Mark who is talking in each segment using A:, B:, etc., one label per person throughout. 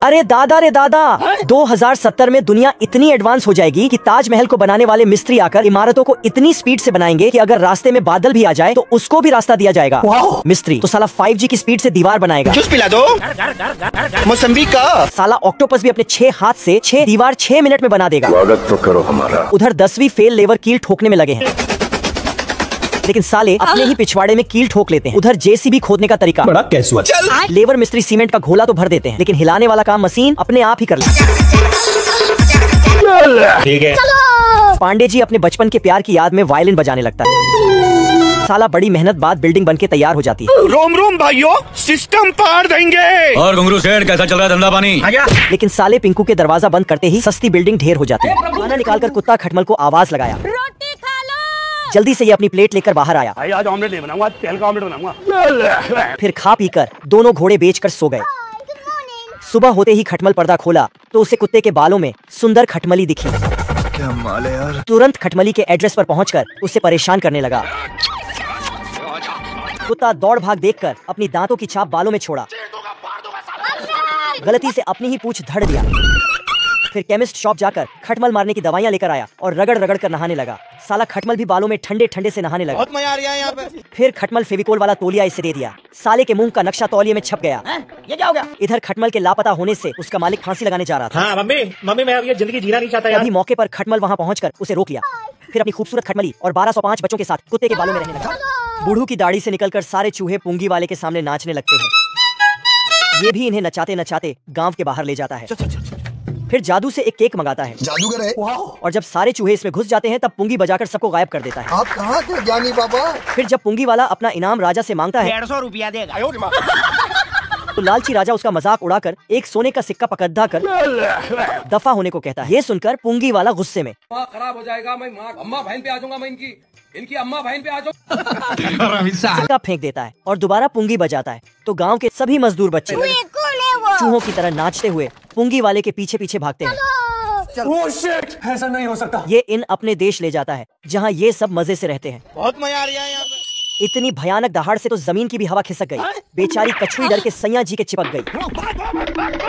A: अरे दादा रे दादा, 2070 में दुनिया इतनी एडवांस हो जाएगी कि ताजमहल को बनाने वाले मिस्त्री आकर इमारतों को इतनी स्पीड से बनाएंगे कि अगर रास्ते में बादल भी आ जाए तो उसको भी रास्ता दिया जाएगा। मिस्त्री तो साला 5G की स्पीड से दीवार बनाएगा।
B: जूस पिला दो मौसम्बी का।
A: साला ऑक्टोपस भी अपने 6 हाथ से 6 दीवार 6 मिनट में बना देगा।
B: स्वागत तो करो हमारा।
A: उधर 10वीं फेल लेवर कील ठोकने में लगे हैं, लेकिन साले अपने ही पिछवाड़े में कील ठोक लेते हैं। उधर जेसीबी खोदने का तरीका बड़ा कैजुअल। लेबर मिस्त्री सीमेंट का घोला तो भर देते हैं, लेकिन हिलाने वाला काम मशीन अपने आप ही कर लेती है। ठीक है। पांडे जी अपने बचपन के प्यार की याद में वायलिन बजाने लगता है। साला बड़ी मेहनत बाद बिल्डिंग बनके तैयार हो जाती है।
B: रोम रोम भाइयों, सिस्टम पार देंगे।
C: और घुंगरू सेठ कैसा चल रहा है धंधा पानी?
A: लेकिन साले पिंकू के दरवाजा बंद करते ही सस्ती बिल्डिंग ढेर हो जाती है। खाना निकालकर कुत्ता खटमल को आवाज लगाया। जल्दी से ये अपनी प्लेट लेकर बाहर आया।
D: भाई आज ऑमलेट नहीं बनाऊंगा, तेल का ऑमलेट बनाऊंगा।
A: फिर खा पी कर दोनों घोड़े बेचकर सो गए। सुबह होते ही खटमल पर्दा खोला तो उसे कुत्ते के बालों में सुंदर खटमली दिखी।
B: क्या माल है यार।
A: तुरंत खटमली के एड्रेस पर पहुंचकर उसे परेशान करने लगा। कुत्ता दौड़ भाग देखकर अपनी दांतों की छाप बालों में छोड़ा। गलती से अपनी ही पूंछ धड़ दिया। फिर केमिस्ट शॉप जाकर खटमल मारने की दवाइयां लेकर आया और रगड़ रगड़ कर नहाने लगा। साला खटमल भी बालों में ठंडे ठंडे से नहाने लगा।
B: बहुत मजा आ रहा है यहाँ पे।
A: फिर खटमल फेविकोल वाला तौलिया इसे दे दिया। साले के मुंह का नक्शा तौलिए में छप गया। ये क्या हो गया? इधर खटमल के लापता होने से उसका मालिक फांसी लगाने जा रहा था।
D: हाँ मम्मी मैं अब ये जिंदगी जीना नहीं चाहता यार।
A: अभी मौके पर खटमल वहाँ पहुँचकर उसे रोक लिया। फिर अपनी खूबसूरत खटमली और 1205 बच्चों के साथ कुत्ते के बालों में रहने लगा। बूढ़ू की दाढ़ी से निकलकर सारे चूहे पुंगी वाले के सामने नाचने लगते हैं। ये भी इन्हें नचाते नचाते गांव के बाहर ले जाता है। फिर जादू से एक केक मंगाता है।
B: जादूगर है।
A: और जब सारे चूहे इसमें घुस जाते हैं तब पुंगी बजाकर सबको गायब कर देता है।
B: आप कहाँ थे ज्ञानी बाबा?
A: फिर जब पुंगी वाला अपना इनाम राजा से मांगता है
D: 150 रुपया देगा,
A: तो लालची राजा उसका मजाक उड़ाकर एक सोने का सिक्का पकड़ा कर दफा होने को कहता है। ये सुनकर पुंगी वाला गुस्से में
E: खराब हो जाएगा, मैं अम्मा बहन पे आ जाऊंगा, मैं इनकी अम्मा बहन पे आ जाऊंगा।
A: सिक्का फेंक देता है और दोबारा पुंगी बजाता है तो गांव के सभी मजदूर बच्चे चूहों की तरह नाचते हुए पुंगी वाले के पीछे पीछे भागते हैं।
D: ऐसा नहीं हो सकता।
A: ये इन अपने देश ले जाता है जहाँ ये सब मजे से रहते हैं।
B: बहुत मजा आ रहा है यहाँ पे।
A: इतनी भयानक दहाड़ से तो जमीन की भी हवा खिसक गई। बेचारी कछुई डर के सैया जी के चिपक गई।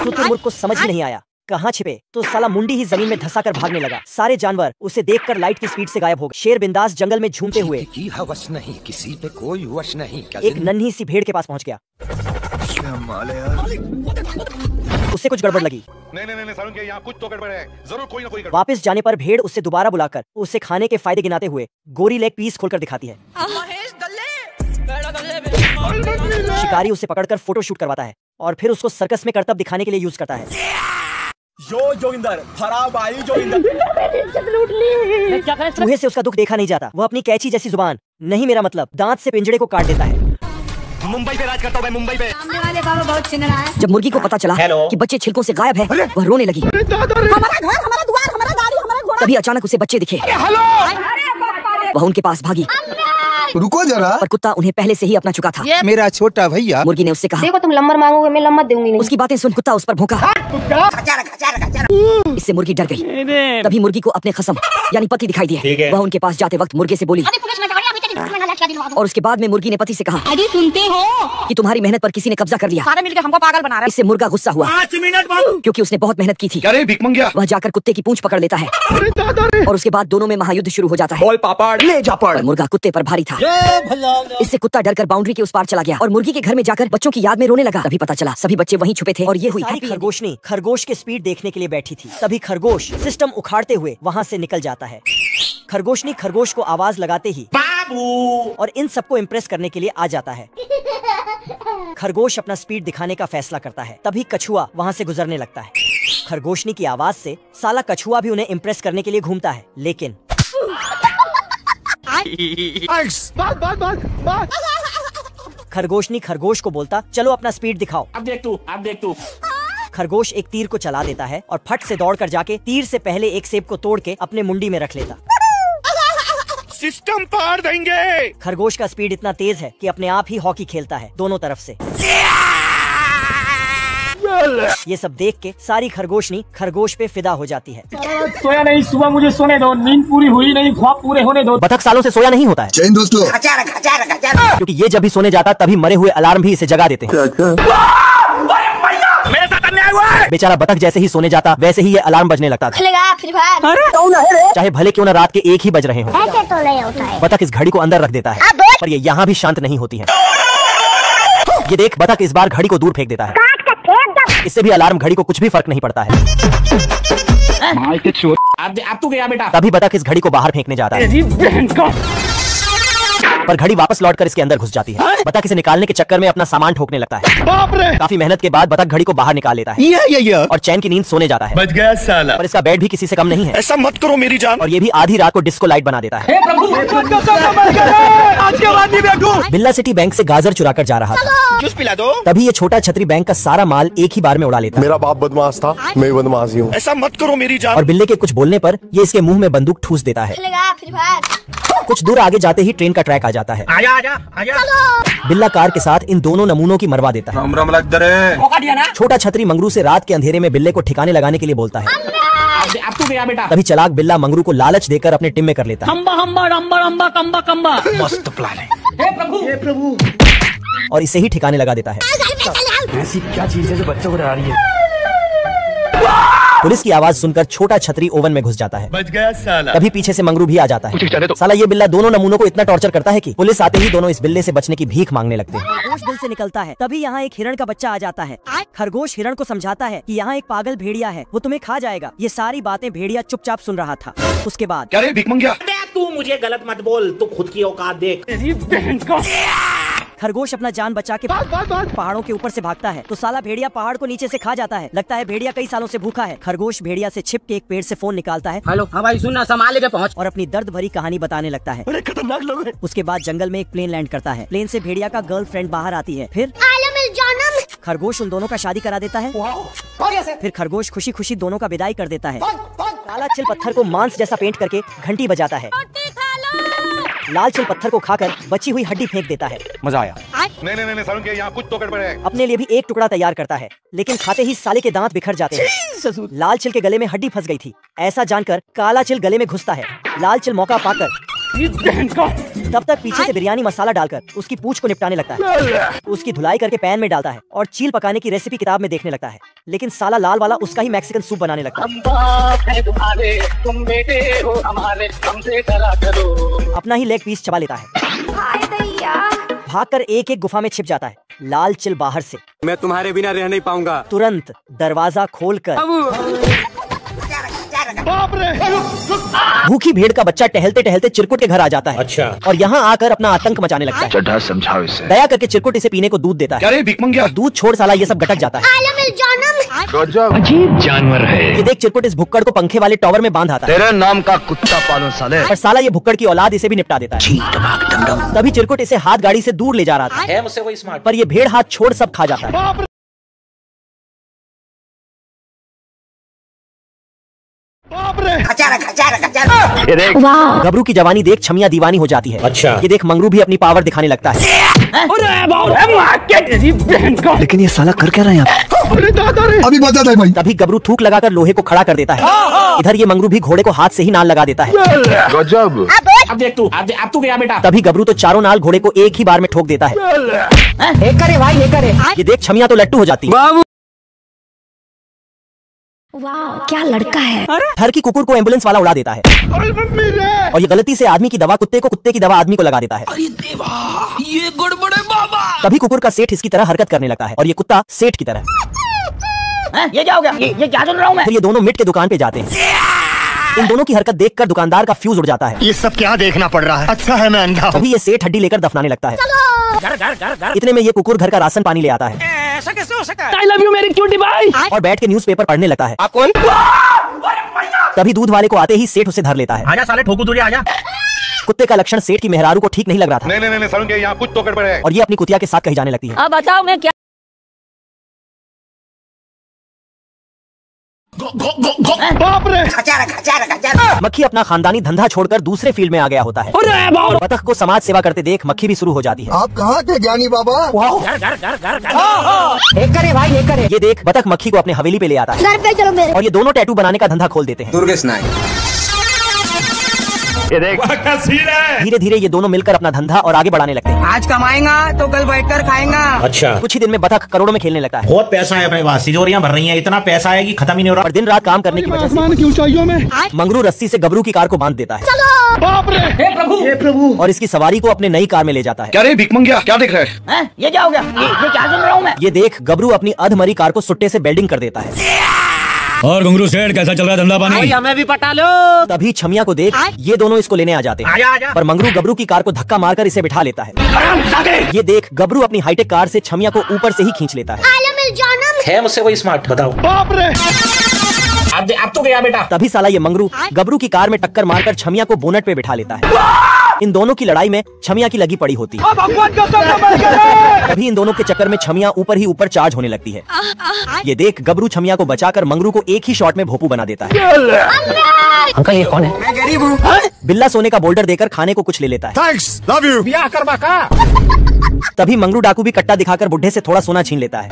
A: शुतुरमुर्ग को समझ ही नहीं आया कहाँ छिपे, तो साला मुंडी ही जमीन में धंसा कर भागने लगा। सारे जानवर उसे देखकर लाइट की स्पीड से गायब हो गए। शेर बिंदास जंगल में झूमते हुए
F: की हवस नहीं, किसी पे कोई वश नहीं।
A: एक नन्ही सी भेड़ के पास पहुँच गया।
B: क्या माल है यार।
A: उसे कुछ गड़बड़ लगी।
G: नहीं सारुण के यहाँ कुछ तो गड़बड़ है, जरूर कोई ना कोई गड़बड़।
A: वापस जाने पर भेड़ उससे दोबारा बुलाकर उसे खाने के फायदे गिनाते हुए गोरी लेग पीस खोलकर दिखाती है। शिकारी उसे पकड़कर फोटो शूट करवाता है और फिर उसको सर्कस में करतब दिखाने के लिए यूज करता है।
D: जोगिंदर खराब आई जोगिंदर।
A: चूहे से उसका दुख देखा नहीं जाता। वो अपनी कैची जैसी जुबान, नहीं मेरा मतलब, दांत से पिंजड़े को काट देता है।
D: मुंबई पे राज करता हूँ मैं, मुंबई पे।
H: सामने वाले बाबा बहुत चिल्ला रहा है।
A: जब मुर्गी को पता चला कि बच्चे छिलकों से गायब है, वह रोने लगी।
H: हमारा घर, हमारा द्वार, हमारा गाड़ी, हमारा घोड़ा।
A: तभी अचानक उसे बच्चे दिखे। वह उनके पास भागी।
B: रुको जरा।
A: पर कुत्ता उन्हें पहले से ही अपना चुका था।
B: मेरा छोटा भैया।
A: मुर्गी ने उससे कहा,
H: देखो तुम लम्बर मांगोगे, मैं लम्बर दूंगी नहीं।
A: उसकी बातें सुन कुत्ता उस पर भौंका। इससे मुर्गी डर गई। तभी मुर्गी को अपने खसम यानी पति दिखाई दिए। वह उनके पास जाते वक्त मुर्गे से बोली। और उसके बाद में मुर्गी ने पति से कहा,
H: अरे सुनते हो
A: कि तुम्हारी मेहनत पर किसी ने कब्जा कर लिया।
H: सारे मिलकर हमको पागल बना रहे।
A: इससे मुर्गा गुस्सा हुआ
D: 5 मिनट बाद,
A: क्योंकि उसने बहुत मेहनत की थी।
B: अरे भिख मंगिया।
A: वह जाकर कुत्ते की पूंछ पकड़ लेता है और उसके बाद दोनों में महायुद्ध शुरू हो जाता है।
D: बोल पापड़ ले जा पड़।
A: मुर्गा कुत्ते पर भारी था। इससे कुत्ता डरकर बाउंड्री के उस पार चला गया और मुर्गी के घर में जाकर बच्चों की याद में रोने लगा। तभी पता चला सभी बच्चे वहीं छुपे थे और ये हुई खरगोशनी खरगोश के स्पीड देखने के लिए बैठी थी। तभी खरगोश सिस्टम उखाड़ते हुए वहाँ से निकल जाता है। खरगोशनी खरगोश को आवाज लगाते ही
D: बाबू
A: और इन सबको इम्प्रेस करने के लिए आ जाता है। खरगोश अपना स्पीड दिखाने का फैसला करता है। तभी कछुआ वहाँ से गुजरने लगता है। खरगोशनी की आवाज से साला कछुआ भी उन्हें इम्प्रेस करने के लिए घूमता है, लेकिन खरगोशनी खरगोश को बोलता, चलो अपना स्पीड दिखाओ।
D: अब देख तू।
A: खरगोश एक तीर को चला देता है और फट से दौड़कर जाके तीर से पहले एक सेब को तोड़ के अपने मुंडी में रख लेता।
B: सिस्टम पार देंगे।
A: खरगोश का स्पीड इतना तेज है कि अपने आप ही हॉकी खेलता है दोनों तरफ से। ये सब देख के सारी खरगोशनी खरगोश पे फिदा हो जाती है।
E: सोया नहीं, सुबह मुझे सोने दो, नींद पूरी हुई नहीं, ख्वाब पूरे होने दो।
A: बतख सालों से सोया नहीं होता है।
B: जैन दोस्तों।
A: क्योंकि ये जब भी सोने जाता तभी मरे हुए अलार्म भी इसे जगा देते हैं।
D: मेरे साथ अन्याय
A: बेचारा बतख जैसे ही सोने जाता वैसे ही ये अलार्म बजने लगता था।
H: खेलेगा फ्री फायर।
A: चाहे भले क्यों न रात के 1 ही बज रहे हों।
H: ऐसे तो नहीं होता है।
A: बतख इस घड़ी को अंदर रख देता है, पर ये यहाँ भी शांत नहीं होती है। ये देख, बतख इस बार घड़ी को दूर फेंक देता है। इससे भी अलार्म घड़ी को कुछ भी फर्क नहीं पड़ता है।
D: अब तू गया बेटा।
A: तभी बतख इस घड़ी को बाहर फेंकने जाता है, पर घड़ी वापस लौटकर इसके अंदर घुस जाती है। बतख इसे निकालने के चक्कर में अपना सामान ठोकने लगता है।
B: बाप रे!
A: काफी मेहनत के बाद बतख घड़ी को बाहर निकाल लेता है और चैन की नींद सोने जाता है।
B: बच गया साला।
A: पर इसका बेड भी किसी से कम नहीं है।
B: ऐसा मत करो मेरी जान।
A: और ये भी आधी रात को डिस्को लाइट बना देता है। बिल्ला सिटी बैंक से गाजर चुरा कर जा रहा था।
B: जूस पिला दो।
A: तभी ये छोटा छतरी बैंक का सारा माल एक ही बार में उड़ा लेता है।
G: मेरा बाप बदमाश था, मैं बदमाश ही हूँ।
B: ऐसा मत करो मेरी जान।
A: और बिल्ले के कुछ बोलने पर ये इसके मुंह में बंदूक ठूस देता है।
H: खेलेगा फ्री फायर।
A: कुछ दूर आगे जाते ही ट्रेन का ट्रैक आ जाता है। बिल्ला कार के साथ इन दोनों नमूनों की मरवा देता है। छोटा छतरी मंगरू से रात के अंधेरे में बिल्ले को ठिकाने लगाने के लिए बोलता है।
D: अब तू गया बेटा।
A: तभी चालाक बिल्ला मंगरू को लालच देकर अपने टिम में कर लेता है।
C: मस्त प्लान है।
D: हे प्रभु।
A: और इसे ही ठिकाने लगा देता है।
C: ऐसी क्या चीज है जो बच्चों को डरा रही है?
A: पुलिस की आवाज सुनकर छोटा छतरी ओवन में घुस जाता है।
B: बच गया साला।
A: तभी पीछे से मंगरू भी आ जाता है। साला ये बिल्ला दोनों नमूनों को इतना टॉर्चर करता है कि पुलिस आते ही दोनों इस बिल्ले से बचने की भीख मांगने लगते हैं। खरगोश बिल से निकलता है। तभी यहाँ एक हिरण का बच्चा आ जाता है। खरगोश हिरण को समझाता है कि यहाँ एक पागल भेड़िया है, वो तुम्हें खा जाएगा। ये सारी बातें भेड़िया चुपचाप सुन रहा था। उसके बाद
B: क्या रे भिख मंगिया?
D: तू मुझे गलत मत बोल, तू खुद की औकात देख।
A: खरगोश अपना जान बचा के पहाड़ों के ऊपर से भागता है, तो साला भेड़िया पहाड़ को नीचे से खा जाता है। लगता है भेड़िया कई सालों से भूखा है। खरगोश भेड़िया से छिप के एक पेड़ से फोन निकालता है।
D: हेलो, हाँ भाई सुनना, संभाल के पहुँच।
A: और अपनी दर्द भरी कहानी बताने लगता है।
B: बड़े खतरनाक लोग हैं।
A: उसके बाद जंगल में एक प्लेन लैंड करता है। प्लेन से भेड़िया का गर्लफ्रेंड बाहर आती है। फिर खरगोश उन दोनों का शादी करा देता है। फिर खरगोश खुशी खुशी दोनों का विदाई कर देता है। काला चिल पत्थर को मांस जैसा पेंट करके घंटी बजाता है। लाल चिल पत्थर को खाकर बची हुई हड्डी फेंक देता है।
C: मजा आया?
G: नहीं सारुण के यहाँ कुछ तो गड़बड़ है।
A: अपने लिए भी एक टुकड़ा तैयार करता है, लेकिन खाते ही साले के दांत बिखर जाते हैं। लाल चिल के गले में हड्डी फंस गई थी। ऐसा जानकर काला चिल गले में घुसता है। लाल चिल मौका पाकर तब तक पीछे से बिरयानी मसाला डालकर उसकी पूंछ को निपटाने लगता है। उसकी धुलाई करके पैन में डालता है और चील पकाने की रेसिपी किताब में देखने लगता है। लेकिन साला लाल वाला उसका ही मैक्सिकन सूप बनाने लगता है। अपना ही लेग पीस चबा लेता है। भागकर एक एक गुफा में छिप जाता है। लाल चिल बाहर से,
F: मैं तुम्हारे बिना रह नहीं पाऊंगा।
A: तुरंत दरवाजा खोलकर भूखी भेड़ का बच्चा टहलते टहलते चिरकुट के घर आ जाता है।
C: अच्छा।
A: और यहाँ आकर अपना आतंक मचाने लगता है।
C: चढ़ा समझाओ इसे।
A: दया करके चिरकुट इसे पीने को दूध देता
B: क्या
A: है।
B: रे भिख मंगिया?
A: दूध छोड़ साला ये सब गटक जाता है।
C: अजीब जानवर है।
A: ये देख चिरकुट इस भुक्कड़ को पंखे वाले टॉवर में बांध आता है।
C: तेरे नाम का कुत्ता पालो साले।
A: पर साला ये भुक्कड़ की औलाद इसे भी निपटा देता है। तभी चिरकुट इसे हाथ गाड़ी से दूर ले जा रहा था।
D: है मुझसे कोई स्मार्ट?
A: पर ये भेड़ हाथ छोड़ सब खा जाता है। गबरू की जवानी देख छमिया दीवानी हो जाती है।
C: अच्छा।
A: ये देख मंगरू भी अपनी पावर दिखाने लगता है।
B: लेकिन ये साला कर क्या रहा है यहाँ? अरे दादा रे! अभी बता दे भाई।
A: तभी गबरू थूक लगाकर लोहे को खड़ा कर देता है। इधर ये मंगरू भी घोड़े को हाथ से ही नाल लगा देता है।
G: गजब।
D: अब देख तू, अब तू गया बेटा।
A: तभी गबरू तो चारों नाल घोड़े को एक ही बार में ठोक देता है। ये देख छमिया तो लट्टू हो जाती है।
H: वाह क्या लड़का है।
A: घर की कुकुर को एम्बुलेंस वाला उड़ा देता है। और ये गलती से आदमी की दवा कुत्ते को, कुत्ते की दवा आदमी को लगा देता है।
F: अरे देवा, ये गड़बड़े बाबा।
A: तभी कुकुर का सेठ इसकी तरह हरकत करने लगता है और ये कुत्ता सेठ की तरह।
D: ये क्या हो गया? ये क्या सुन रहा हूँ मैं?
A: फिर ये दोनों मिट के दुकान पे जाते हैं। इन दोनों की हरकत देखकर दुकानदार का फ्यूज उड़ जाता है।
B: ये सब क्या देखना पड़ रहा है? अच्छा है मैं अंधा हूँ।
A: तभी ये सेठ हड्डी लेकर दफनाने लगता है।
D: घर।
A: इतने में ये कुकुर घर का राशन पानी ले आता है।
D: ऐसा कैसे हो सकता है? I love you मेरी क्यूटी भाई।
A: और बैठ के न्यूज़पेपर पढ़ने लगता है।
F: आप कौन?
A: तभी दूध वाले को आते ही सेठ उसे धर लेता है।
D: आजा साले ठोकू तुझे, आजा।
A: कुत्ते का लक्षण सेठ की मेहरारू को ठीक नहीं लग रहा था।
G: नहीं सारुण के यहाँ कुछ तो गड़बड़ है।
A: और ये अपनी कुतिया के साथ कही जाने लगती है।
H: अब बताओ मैं क्या।
B: बाप रे!
A: मक्खी अपना खानदानी धंधा छोड़कर दूसरे फील्ड में आ गया होता है। और बतख को समाज सेवा करते देख मक्खी भी शुरू हो जाती है।
B: आप कहाँ थे ज्ञानी बाबा?
D: घर।
A: ये देख बतख मक्खी को अपने हवेली पे ले आता है।
H: घर पे चलो मेरे।
A: और ये दोनों टैटू बनाने का धंधा खोल देते हैं।
C: ये देख
A: धीरे धीरे ये दोनों मिलकर अपना धंधा और आगे बढ़ाने लगते हैं।
D: आज कमाएगा तो कल बैठकर खाएगा।
I: अच्छा,
A: कुछ ही दिन में बतख करोड़ों में खेलने लगता है।
I: बहुत पैसा है अपने पास, तिजोरियां भर रही हैं, इतना पैसा है कि खत्म ही नहीं हो रहा।
A: और दिन रात काम करने की वजह से
B: की ऊंचाइयों में
A: मंगरू रस्सी से गबरू की कार को बांध देता है
B: बाप रे, हे प्रभु
A: और इसकी सवारी को अपने नई कार में ले जाता है।
C: क्या रे भिकमंगिया, क्या देख रहे हैं?
D: ये क्या हो गया? ये क्या सुन रहा हूँ मैं?
A: ये देख गबरू अपनी अधमरी कार को सुट्टे से बेल्डिंग कर देता है।
I: और घुंगरू सेठ कैसा चल रहा है धंधा पानी?
D: हमें भी पटा लो।
A: तभी छमिया को देख ये दोनों इसको लेने आ जाते हैं।
D: आजा।
A: पर मंगरू गबरू की कार को धक्का मारकर इसे बिठा लेता है। ये देख गबरू अपनी हाईटेक कार से छमिया को ऊपर से ही खींच लेता है।
I: है मुझसे कोई स्मार्ट, बताओ।
B: बाप रे,
D: अब तो गया बेटा।
A: तभी साला ये मंगरू गबरू की कार में टक्कर मारकर छमिया को बोनट पे बिठा लेता है। इन दोनों की लड़ाई में छमिया की लगी पड़ी होती है। तभी इन दोनों के चक्कर में छमिया ऊपर ही ऊपर चार्ज होने लगती है। ये देख गबरू छमिया को बचाकर मंगरू को एक ही शॉट में भोपू बना देता है।
D: अंकल ये कौन है? मैं गरीब हूँ।
A: बिल्ला सोने का बोल्डर देकर खाने को कुछ ले लेता है।
G: Thanks, love you.
D: ब्याह करवा का।
A: तभी मंगरू डाकू भी कट्टा दिखाकर बुढ़े से थोड़ा सोना छीन लेता है।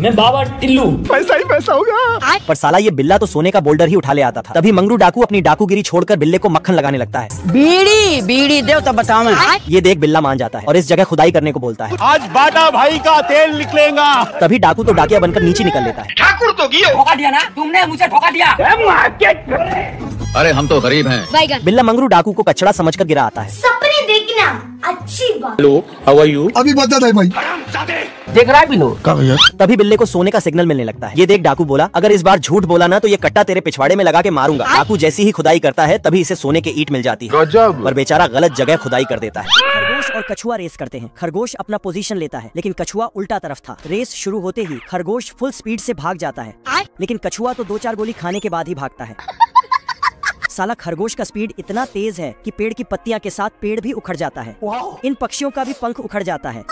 D: मैं बाबा टिल्लू।
B: पैसा ही पैसा होगा।
A: पर साला ये बिल्ला तो सोने का बोल्डर ही उठा ले आता था। तभी मंगरू डाकू अपनी डाकूगिरी छोड़कर बिल्ले को मक्खन लगाने लगता है।
D: बीड़ी दे तो बताओ मैं।
A: ये देख बिल्ला मान जाता है और इस जगह खुदाई करने को बोलता है।
G: आज बाटा भाई का तेल निकलेगा।
A: तभी डाकू तो डाकिया बनकर नीचे निकल लेता है।
E: ठाकुर तो गियो।
D: ठोका दिया ना तुमने, मुझे ठोका दिया।
C: अरे हम तो गरीब हैं।
A: बिल्ला मंगरू डाकू को कचड़ा समझकर गिरा आता है।
H: सपने देखना अच्छी बात।
I: Hello, how are you?
B: अभी बता दे भाई।
D: देख रहा है बिल्लू?
A: तभी बिल्ले को सोने का सिग्नल मिलने लगता है। ये देख डाकू बोला, अगर इस बार झूठ बोला ना तो ये कट्टा तेरे पिछवाड़े में लगा के मारूंगा। डाकू जैसी ही खुदाई करता है तभी इसे सोने के ईंट मिल जाती है।
C: गजब।
A: पर बेचारा गलत जगह खुदाई कर देता है। खरगोश और कछुआ रेस करते हैं। खरगोश अपना पोजीशन लेता है लेकिन कछुआ उल्टा तरफ था। रेस शुरू होते ही खरगोश फुल स्पीड से भाग जाता है लेकिन कछुआ तो 2-4 गोली खाने के बाद ही भागता है। साला खरगोश का स्पीड इतना तेज है कि पेड़ की पत्तियां के साथ पेड़ भी उखड़ जाता है। इन पक्षियों का भी पंख उखड़ जाता है।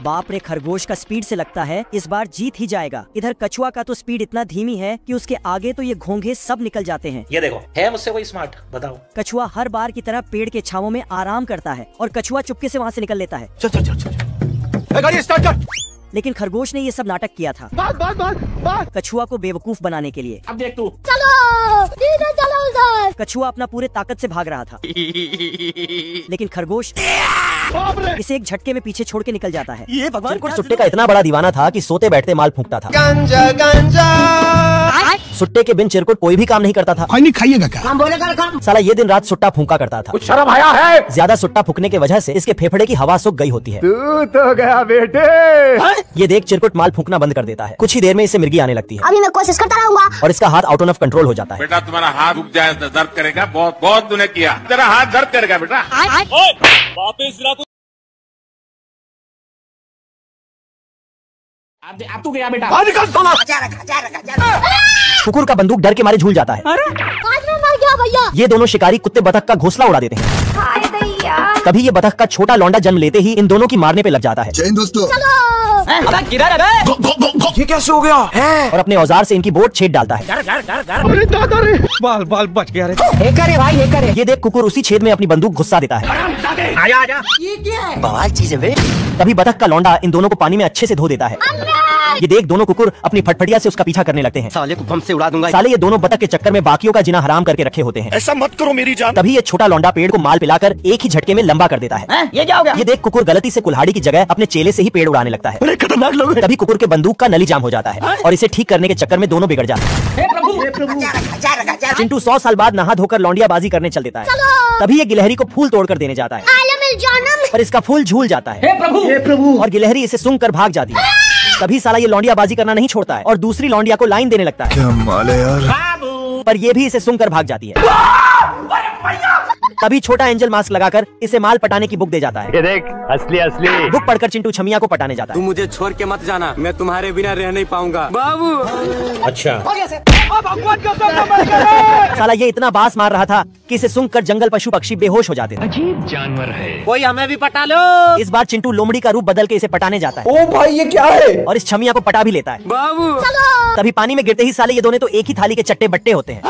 A: बाप रे, खरगोश का स्पीड से लगता है इस बार जीत ही जाएगा। इधर कछुआ का तो स्पीड इतना धीमी है कि उसके आगे तो ये घोंघे सब निकल जाते हैं।
I: ये देखो, है मुझसे कोई स्मार्ट, बताओ।
A: कछुआ हर बार की तरह पेड़ के छावों में आराम करता है और कछुआ चुपके से वहाँ से निकल लेता है।
G: चल गाड़ी स्टार्ट कर।
A: लेकिन खरगोश ने ये सब नाटक किया था
B: बात।
A: कछुआ को बेवकूफ बनाने के लिए।
D: अब देख तू।
A: कछुआ अपना पूरे ताकत से भाग रहा था लेकिन खरगोश इसे एक झटके में पीछे छोड़ के निकल जाता है। ये भगवान चिरकुट सुट्टे का इतना बड़ा दीवाना था कि सोते बैठते माल फूंकता था। सुट्टे के बिन चिरकुट कोई भी काम नहीं करता था।
B: नहीं खाइएगा क्या?
D: हम बोले कर।
A: साला ये दिन रात सुट्टा फूंका करता था।
G: कुछ शर्म आया है?
A: ज्यादा सुट्टा फूकने की वजह से इसके फेफड़े की हवा सूख गई होती है।
G: तू तो गया बेटे।
A: ये देख चिरकुट माल फूंकना बंद कर देता है। कुछ ही देर में इसे मिर्गी आने लगती है
H: अभी मैं कोशिश करता रहूंगा।
A: और इसका हाथ आउट ऑफ कंट्रोल हो जाता है।
G: बेटा तुम्हारा हाथ रुक जाए तो दर्द करेगा, बहुत बहुत तूने किया, तेरा हाथ दर्द करेगा बेटा।
D: अब तू गया बेटा।
A: कुकुर का बंदूक डर के मारे झूल जाता है।
H: मर गया भैया।
A: ये दोनों शिकारी कुत्ते बतख का घोंसला उड़ा देते हैं। तभी ये बतख का छोटा लौंडा जन्म लेते ही इन दोनों की मारने पे लग जाता है।
B: जय दोस्तों।
C: ये कैसे हो गया है?
A: और अपने औजार से इनकी बोट छेद डालता है।
B: अरे दादा रे,
C: बाल बच गया रे।
A: ये देख कुकुर उसी छेद में अपनी बंदूक घुसा देता है।
D: आजा।
A: बवाल चीज है बे। तभी बतख का लौंडा इन दोनों को पानी में अच्छे से धो देता है। ये देख दोनों कुकुर अपनी फटफटिया से उसका पीछा करने लगते हैं।
C: साले को बम से उड़ा दूंगा।
A: साले ये दोनों बतख के चक्कर में बाकियों का जीना हराम करके रखे होते हैं।
C: ऐसा मत करो मेरी जान।
A: तभी ये छोटा लौंडा पेड़ को माल पिलाकर एक ही झटके में लंबा कर देता है।
D: ये क्या हो गया?
A: ये देख कुकुर गलती से कुल्हाड़ी की जगह अपने चेले से ही पेड़ उड़ाने लगता है।
C: खतरनाक लोग।
A: तभी कुकुर के बंदूक का नली जाम हो जाता है और इसे ठीक करने के चक्कर में दोनों बिगड़ जाते हैं। चिंटू 100 साल बाद नहा धोकर लौंडिया बाजी करने चल देता है। तभी ये गिलहरी को फूल तोड़कर देने जाता है पर इसका फूल झूल जाता है।
B: हे प्रभु।
A: और गिलहरी इसे सूंघ कर भाग जाती है। तभी साला ये लौंडिया बाजी करना नहीं छोड़ता है और दूसरी लौंडिया को लाइन देने लगता है।
B: क्या माल है यार।
A: पर ये भी इसे सूंघ कर भाग जाती है। तभी छोटा एंजल मास्क लगाकर इसे माल पटाने की बुक दे जाता है।
C: ये देख, असली असली।
A: बुक पढ़कर चिंटू छमिया को पटाने जाता
F: तुम
A: है।
F: मुझे छोड़ के मत जाना, मैं तुम्हारे बिना रह नहीं पाऊंगा बाबू।
I: अच्छा,
A: साला ये इतना बास मार रहा था कि इसे सूंघ कर जंगल पशु पक्षी बेहोश हो जाते थे।
C: अजीब जानवर है।
D: कोई हमें भी पटा लो।
A: इस बार चिंटू लोमड़ी का रूप बदल के इसे पटाने जाता है।
C: ओ भाई ये क्या है?
A: और इस छमिया को पटा भी लेता है।
F: बाबू
A: तभी पानी में गिरते ही साले ये दोनों तो एक ही थाली के चट्टे बट्टे होते हैं।